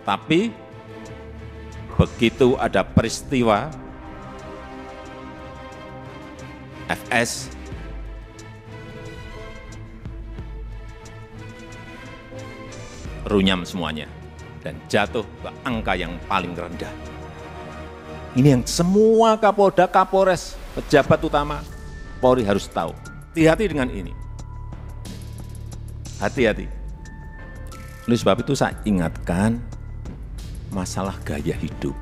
Tetapi begitu ada peristiwa FS, runyam semuanya dan jatuh ke angka yang paling rendah. Ini yang semua Kapolda, Kapolres, pejabat utama Polri harus tahu. Hati-hati dengan ini. Hati-hati. Oleh sebab itu saya ingatkan masalah gaya hidup,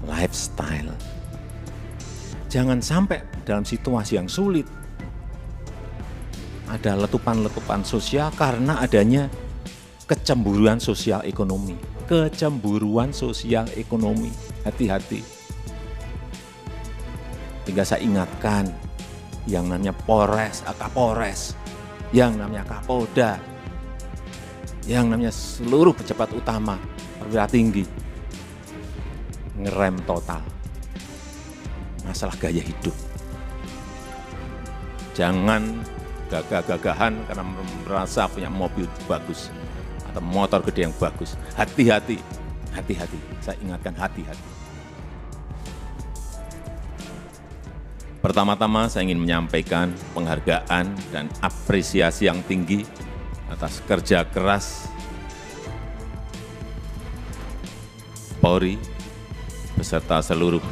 lifestyle. Jangan sampai dalam situasi yang sulit ada letupan-letupan sosial karena adanya kecemburuan sosial ekonomi. Kecemburuan sosial ekonomi. Hati-hati. Hingga saya ingatkan yang namanya Polres, Kapolres, yang namanya Kapolda, yang namanya seluruh pejabat utama, perwira tinggi, ngerem total masalah gaya hidup. Jangan gagah-gagahan karena merasa punya mobil bagus atau motor gede yang bagus. Hati-hati, hati-hati. Saya ingatkan hati-hati. Pertama-tama saya ingin menyampaikan penghargaan dan apresiasi yang tinggi atas kerja keras Polri beserta seluruh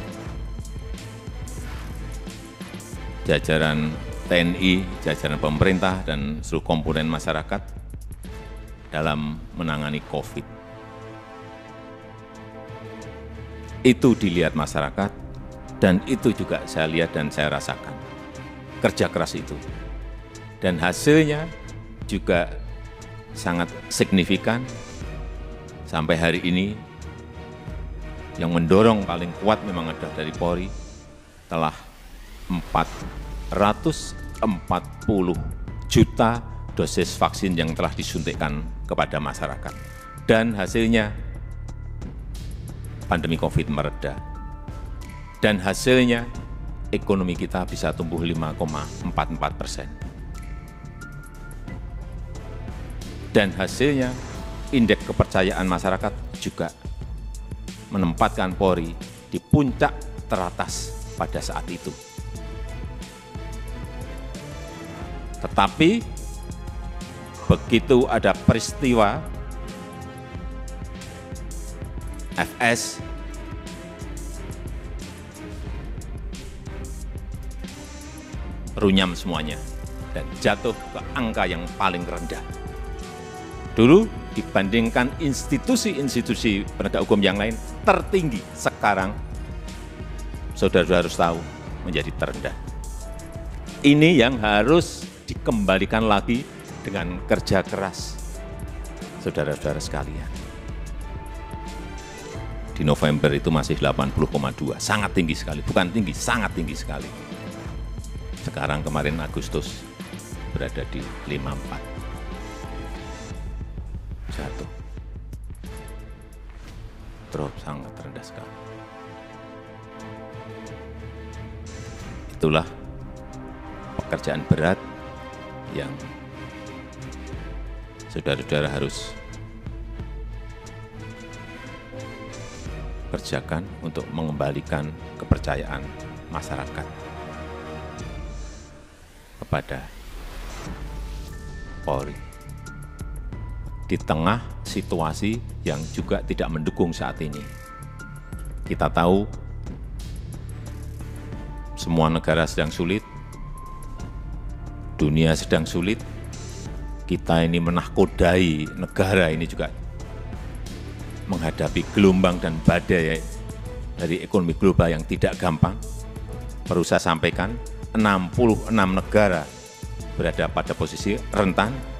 jajaran TNI, jajaran pemerintah, dan seluruh komponen masyarakat dalam menangani COVID. Itu dilihat masyarakat, dan itu juga saya lihat dan saya rasakan. Kerja keras itu. Dan hasilnya juga sangat signifikan. Sampai hari ini, yang mendorong paling kuat memang ada dari Polri, telah 440 juta dosis vaksin yang telah disuntikkan kepada masyarakat. Dan hasilnya pandemi COVID mereda. Dan hasilnya ekonomi kita bisa tumbuh 5,44%. Dan hasilnya indeks kepercayaan masyarakat juga menempatkan Polri di puncak teratas pada saat itu. Tetapi begitu ada peristiwa FS, runyam semuanya dan jatuh ke angka yang paling rendah. Dulu dibandingkan institusi-institusi penegak hukum yang lain tertinggi, sekarang saudara-saudara harus tahu menjadi terendah. Ini yang harus dikembalikan lagi dengan kerja keras saudara-saudara sekalian. Di November itu masih 80,2, sangat tinggi sekali, bukan tinggi, sangat tinggi sekali. Sekarang kemarin Agustus berada di 54. Jatuh. Drop sangat rendah sekali. Itulah pekerjaan berat yang saudara-saudara harus kerjakan untuk mengembalikan kepercayaan masyarakat kepada Polri. Di tengah situasi yang juga tidak mendukung saat ini. Kita tahu semua negara sedang sulit, dunia sedang sulit, kita ini menahkodai negara ini juga menghadapi gelombang dan badai dari ekonomi global yang tidak gampang. Perlu saya sampaikan, 66 negara berada pada posisi rentan,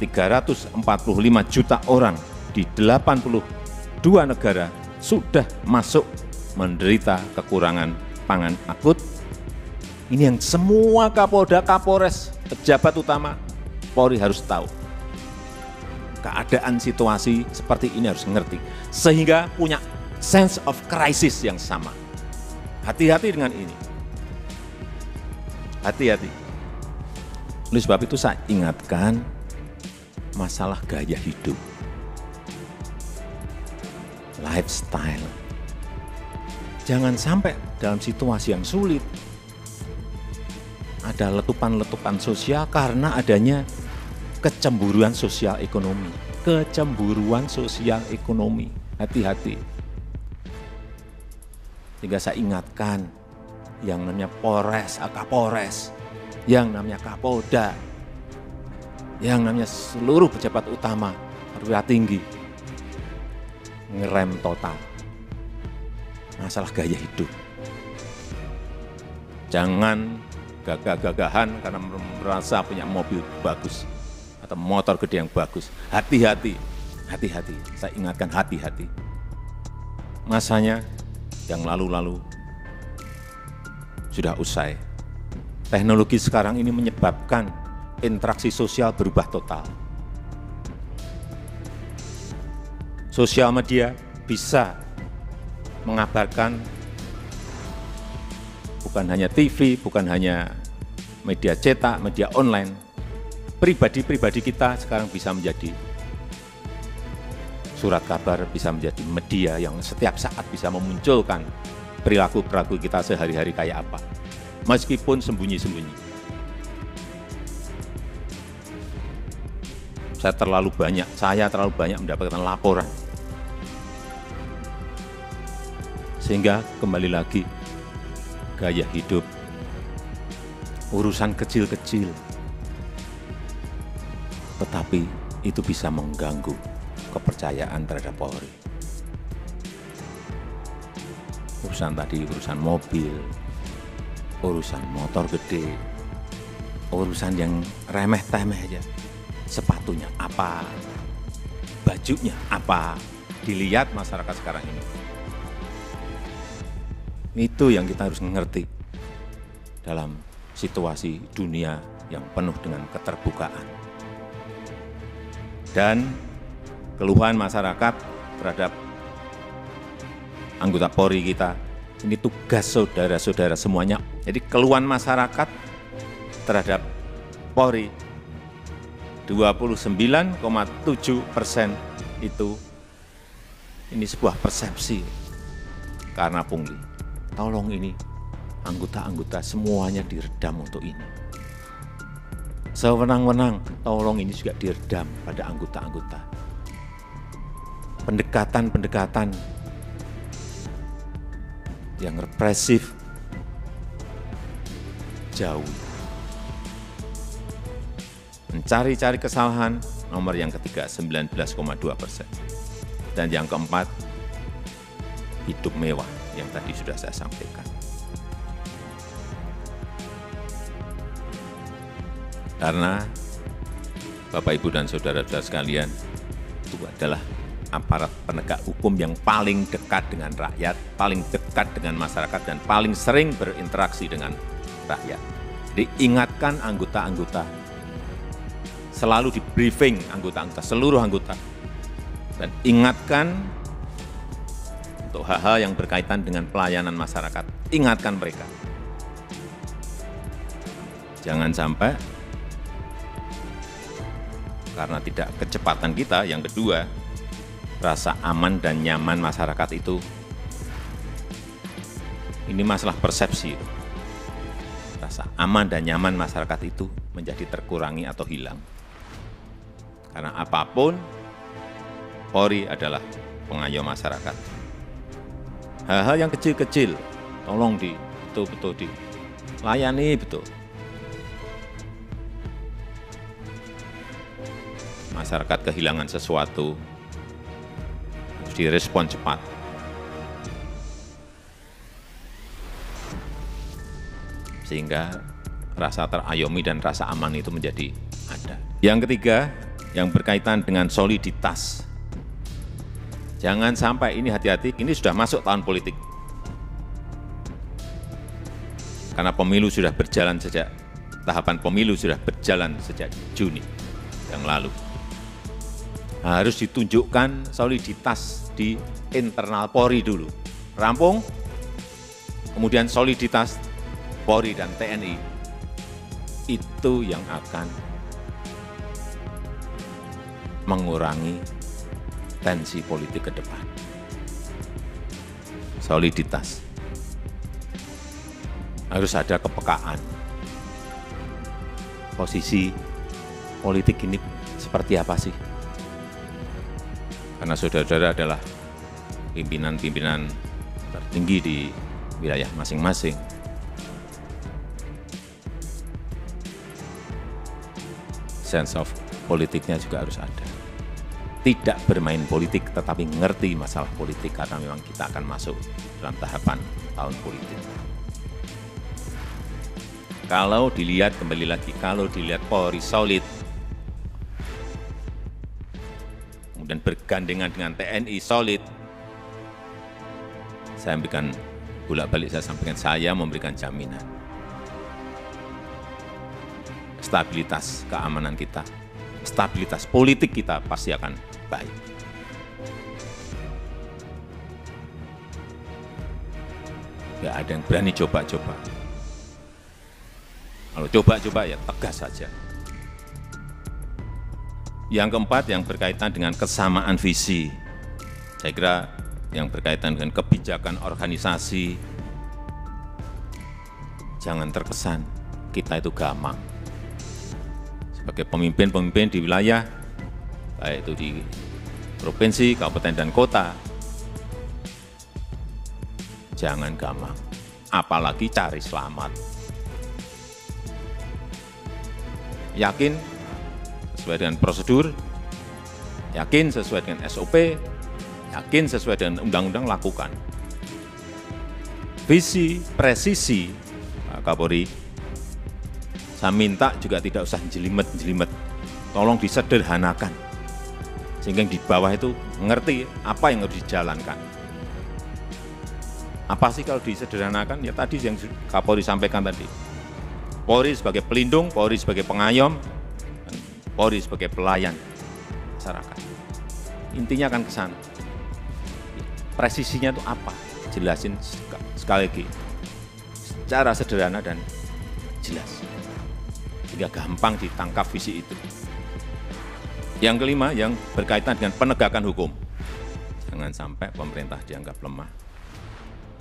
345 juta orang di 82 negara sudah masuk menderita kekurangan pangan akut. Ini yang semua Kapolda, Kapolres, pejabat utama Polri harus tahu. Keadaan situasi seperti ini harus mengerti, sehingga punya sense of crisis yang sama. Hati-hati dengan ini. Hati-hati. Oleh sebab itu saya ingatkan masalah gaya hidup, lifestyle. Jangan sampai dalam situasi yang sulit ada letupan-letupan sosial karena adanya kecemburuan sosial ekonomi. Kecemburuan sosial ekonomi, hati-hati. Sehingga saya ingatkan yang namanya Polres, Kapolres, yang namanya Kapolda, yang namanya seluruh pejabat utama, perwira tinggi, ngerem total masalah gaya hidup. Jangan gagah-gagahan karena merasa punya mobil bagus atau motor gede yang bagus. Hati-hati, hati-hati. Saya ingatkan hati-hati. Masanya yang lalu-lalu sudah usai. Teknologi sekarang ini menyebabkan interaksi sosial berubah total. Sosial media bisa mengabarkan bukan hanya TV, bukan hanya media cetak, media online. Pribadi-pribadi kita sekarang bisa menjadi surat kabar, bisa menjadi media yang setiap saat bisa memunculkan perilaku-perilaku kita sehari-hari kayak apa. Meskipun sembunyi-sembunyi. Saya terlalu banyak mendapatkan laporan. Sehingga kembali lagi, gaya hidup, urusan kecil-kecil, tetapi itu bisa mengganggu kepercayaan terhadap Polri. Urusan tadi, urusan mobil, urusan motor gede, urusan yang remeh-temeh aja. Sepatunya apa, bajunya apa, dilihat masyarakat sekarang ini. Itu yang kita harus mengerti dalam situasi dunia yang penuh dengan keterbukaan. Dan keluhan masyarakat terhadap anggota Polri kita, ini tugas saudara-saudara semuanya. Jadi keluhan masyarakat terhadap Polri 29,7% itu ini sebuah persepsi karena pungli. Tolong ini anggota-anggota semuanya diredam untuk ini. Sewenang-wenang, tolong ini juga diredam pada anggota-anggota. Pendekatan-pendekatan yang represif jauh. Mencari-cari kesalahan, nomor yang ketiga 19,2%. Dan yang keempat, hidup mewah yang tadi sudah saya sampaikan. Karena Bapak, Ibu, dan saudara-saudara sekalian, itu adalah aparat penegak hukum yang paling dekat dengan rakyat, paling dekat dengan masyarakat, dan paling sering berinteraksi dengan rakyat. Diingatkan anggota-anggota, selalu di briefing anggota-anggota, seluruh anggota, dan ingatkan untuk hal-hal yang berkaitan dengan pelayanan masyarakat. Ingatkan mereka. Jangan sampai karena tidak kecepatan kita, yang kedua, rasa aman dan nyaman masyarakat itu, ini masalah persepsi. Rasa aman dan nyaman masyarakat itu menjadi terkurangi atau hilang. Karena apapun, Polri adalah pengayom masyarakat. Hal-hal yang kecil-kecil, tolong betul-betul dilayani betul. Masyarakat kehilangan sesuatu, harus direspon cepat. Sehingga rasa terayomi dan rasa aman itu menjadi ada. Yang ketiga, yang berkaitan dengan soliditas. Jangan sampai, ini hati-hati, ini sudah masuk tahun politik. Karena pemilu sudah berjalan tahapan pemilu sudah berjalan sejak Juni yang lalu. Harus ditunjukkan soliditas di internal Polri dulu. Rampung, kemudian soliditas Polri dan TNI. Itu yang akan mengurangi tensi politik ke depan. Soliditas. Harus ada kepekaan. Posisi politik ini seperti apa sih? Karena saudara-saudara adalah pimpinan-pimpinan tertinggi di wilayah masing-masing. Sense of politiknya juga harus ada. Tidak bermain politik, tetapi mengerti masalah politik karena memang kita akan masuk dalam tahapan tahun politik. Kalau dilihat, kembali lagi, kalau dilihat Polri solid, kemudian bergandengan dengan TNI solid, saya memberikan bolak-balik, saya sampaikan, saya memberikan jaminan. Stabilitas keamanan kita, stabilitas politik kita pasti akan baik. Nggak ada yang berani coba-coba. Kalau coba-coba ya tegas saja. Yang keempat, yang berkaitan dengan kesamaan visi. Saya kira yang berkaitan dengan kebijakan organisasi, jangan terkesan kita itu gamang. Sebagai pemimpin-pemimpin di wilayah, baik itu di provinsi, kabupaten, dan kota, jangan gamang, apalagi cari selamat. Yakin sesuai dengan prosedur, yakin sesuai dengan SOP, yakin sesuai dengan undang-undang, lakukan. Visi, presisi, Pak Kapolri, saya minta juga tidak usah jelimet-jelimet, tolong disederhanakan, sehingga yang di bawah itu mengerti apa yang harus dijalankan. Apa sih kalau disederhanakan? Ya tadi yang Kapolri sampaikan tadi, Polri sebagai pelindung, Polri sebagai pengayom, dan Polri sebagai pelayan masyarakat. Intinya akan ke sana. Presisinya itu apa? Jelasin sekali lagi, secara sederhana dan jelas, sehingga gampang ditangkap visi itu. Yang kelima, yang berkaitan dengan penegakan hukum. Jangan sampai pemerintah dianggap lemah.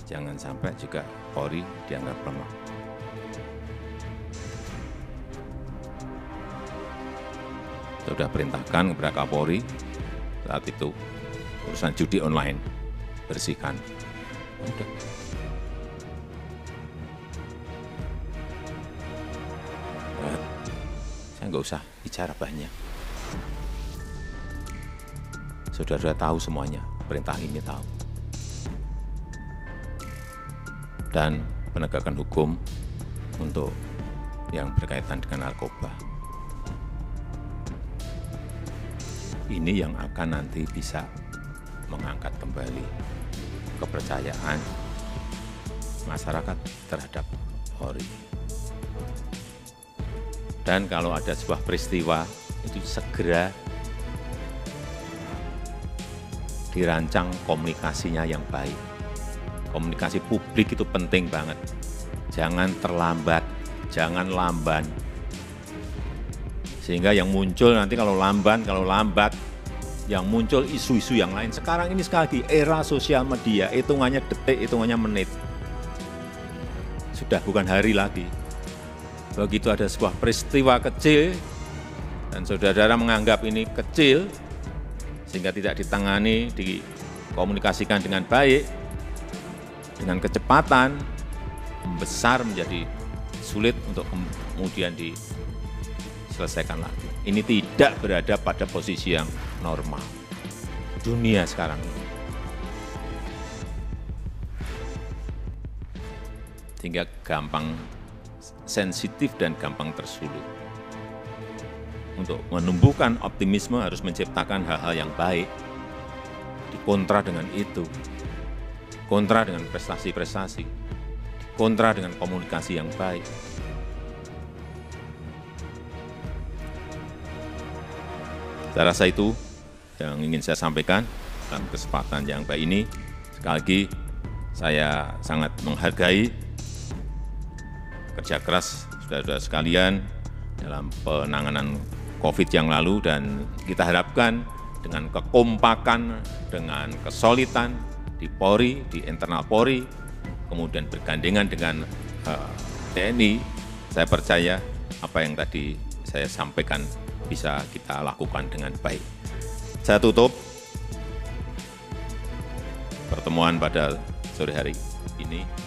Jangan sampai juga Polri dianggap lemah. Sudah perintahkan kepada Kapolri saat itu urusan judi online, bersihkan. Udah. Saya nggak usah bicara banyak. Saudara tahu semuanya, perintah ini tahu. Dan penegakan hukum untuk yang berkaitan dengan narkoba. Ini yang akan nanti bisa mengangkat kembali kepercayaan masyarakat terhadap Polri. Dan kalau ada sebuah peristiwa, itu segera dirancang komunikasinya yang baik. Komunikasi publik itu penting banget. Jangan terlambat, jangan lamban. Sehingga yang muncul nanti kalau lambat, yang muncul isu-isu yang lain. Sekarang ini sekali lagi era sosial media, hitungannya detik, hitungannya menit. Sudah bukan hari lagi. Begitu ada sebuah peristiwa kecil, dan saudara-saudara menganggap ini kecil, sehingga tidak ditangani, dikomunikasikan dengan baik, dengan kecepatan, membesar menjadi sulit untuk kemudian diselesaikan lagi. Ini tidak berada pada posisi yang normal. Dunia sekarang ini. Sehingga gampang sensitif dan gampang tersulut. Untuk menumbuhkan optimisme harus menciptakan hal-hal yang baik. Dikontra dengan itu. Kontra dengan prestasi-prestasi. Kontra dengan komunikasi yang baik. Saya rasa itu yang ingin saya sampaikan dalam kesempatan yang baik ini. Sekali lagi, saya sangat menghargai kerja keras saudara-saudara sekalian dalam penanganan COVID yang lalu, dan kita harapkan dengan kekompakan, dengan kesolidan di Polri, di internal Polri, kemudian bergandengan dengan TNI, saya percaya apa yang tadi saya sampaikan bisa kita lakukan dengan baik. Saya tutup pertemuan pada sore hari ini.